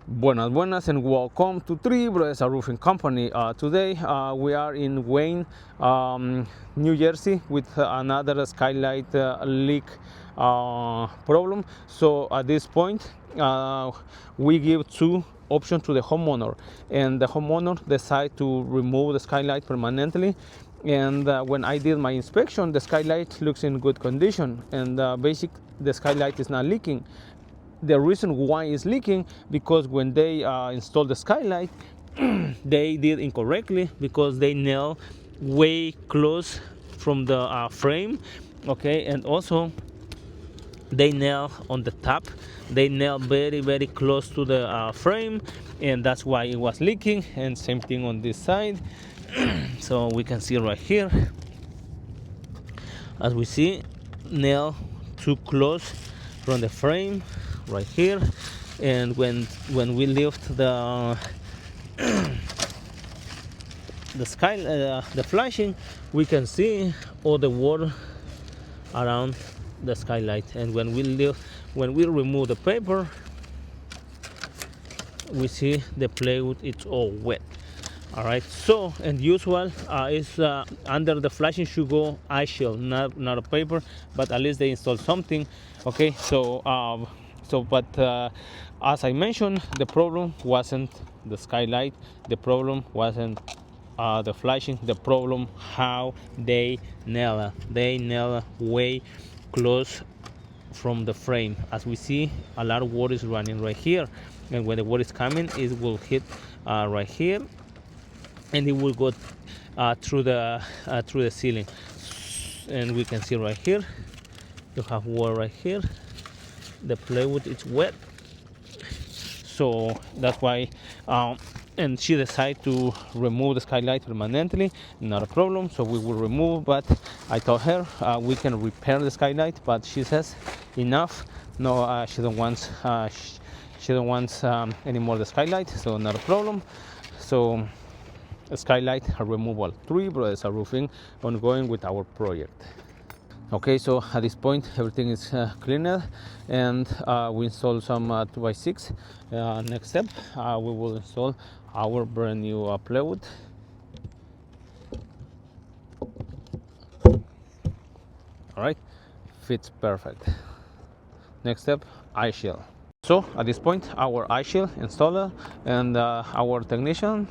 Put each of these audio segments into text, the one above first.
Buenas, buenas, and welcome to Three Brothers a Roofing Company. Today we are in Wayne, New Jersey, with another skylight leak problem. So at this point, we give two options to the homeowner, and the homeowner decide to remove the skylight permanently. And when I did my inspection, the skylight looks in good condition, and the skylight is not leaking. The reason why it's leaking, because when they installed the skylight, they did incorrectly, because they nailed way close from the frame, okay, and also they nail on the top, they nail very close to the frame, and that's why it was leaking. And same thing on this side. So we can see right here, as we see, nail too close from the frame right here. And when we lift the the flashing, we can see all the water around the skylight. And when we remove the paper, we see the plywood, it's all wet. All right, so and usual is under the flashing should go eye shield, not a paper, but at least they install something. Okay, so but as I mentioned, the problem wasn't the skylight, the problem wasn't the flashing, the problem how they nail way close from the frame. As we see, a lot of water is running right here, and when the water is coming, it will hit right here, and it will go through the ceiling. And we can see right here, you have water right here. The plywood is wet, so that's why. And she decided to remove the skylight permanently. Not a problem, so we will remove. But I told her we can repair the skylight, but she says enough. No, she don't want any more the skylight, so not a problem. So skylight removal. Three Brothers are Roofing, ongoing with our project. Okay, so at this point everything is cleaned, and we install some 2x6. Next step, we will install our brand new plywood. All right, fits perfect. Next step, eye shield. So at this point, our eye shield installer and our technician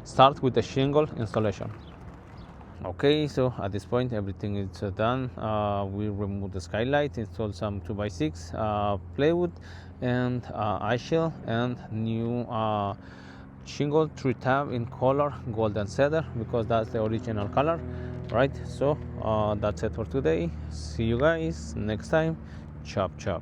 start with the shingle installation. Okay, so at this point everything is done. We remove the skylight, install some 2x6 plywood and eye shield, and new shingle 3-tab in color golden cedar, because that's the original color. Right, so that's it for today. See you guys next time. Chop chop.